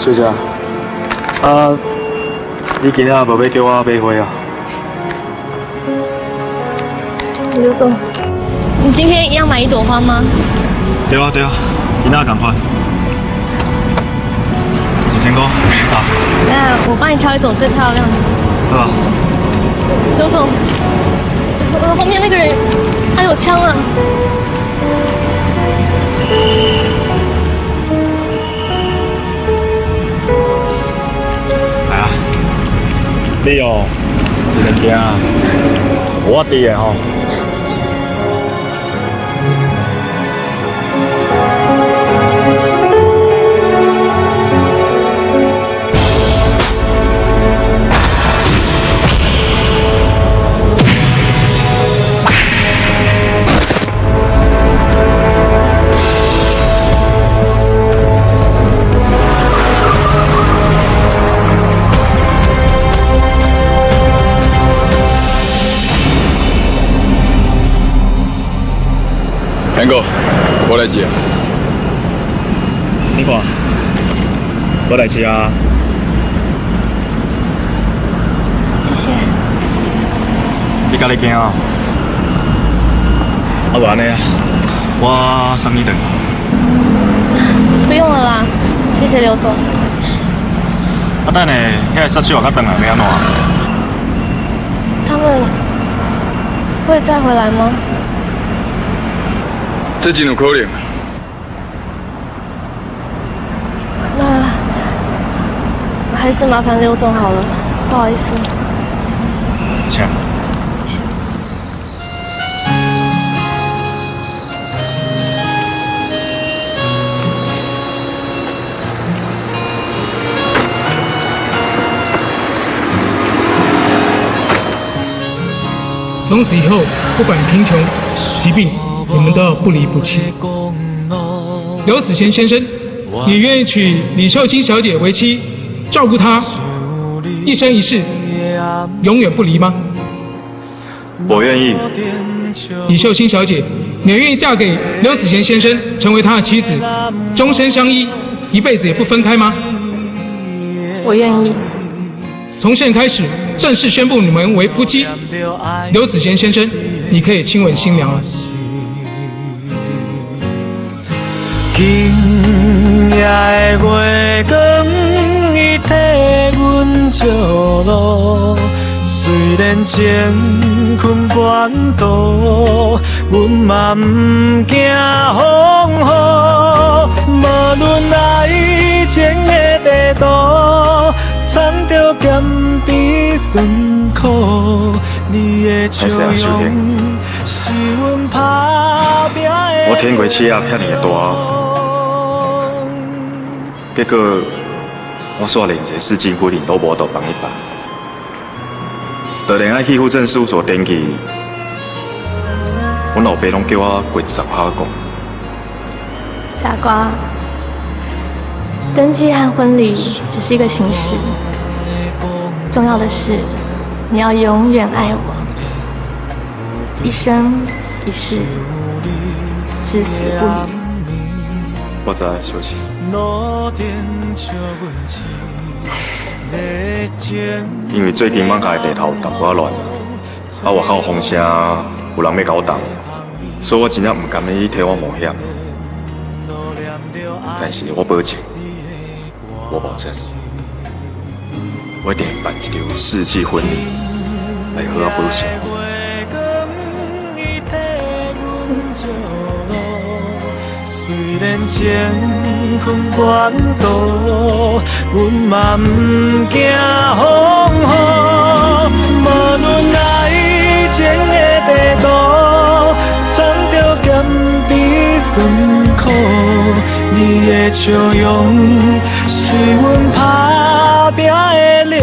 小姐，你今仔无要叫我买花啊？刘总，你今天一样买一朵花吗？对啊，今仔赶快。1000块，你找。那我帮你挑一朵最漂亮的。好啊。刘总，后面那个人他有枪啊！来啊！你哦，有人惊啊！我伫的吼。两个，我来接。你看，我来接啊。谢谢。你家己惊啊？啊，无安尼啊，我送你回。不用了啦，谢谢刘总。啊，等下，遐个杀手我较回来要安怎？他们会再回来吗？这真有可能。那还是麻烦刘总好了，不好意思。请。从此以后，不管贫穷、疾病，你们都要不离不弃。刘子贤先生，你愿意娶李秀清小姐为妻，照顾她一生一世，永远不离吗？我愿意。李秀清小姐，你愿意嫁给刘子贤先生，成为他的妻子，终身相依，一辈子也不分开吗？我愿意。从现在开始，正式宣布你们为夫妻。刘子贤先生，你可以亲吻新娘了。今夜的月光，伊替阮照路。虽然乾坤半途，阮嘛唔惊风雨。无论爱情的地图，藏着咸甜酸苦。你的笑容是阮打拼的。我天过气啊，遐尼个大，结果我煞连一个四金夫人都无得帮伊办，就连爱去户政事务所登记，阮老爸拢叫我跪10下讲。傻瓜，登记和婚礼只是一个形式，重要的是你要永远爱我，一生一世，至死不渝。我知小琪。因为最近艋舺的地头淡薄仔乱，啊外口风声有人要甲我动，所以我真正唔甘你替我冒险。但是我保证，我保证，我一定会办一场世纪婚礼来好好保险。虽然乾坤半途，阮嘛唔惊风雨。无论爱情的地图，藏着咸甜酸苦。你的笑容是阮打拼的力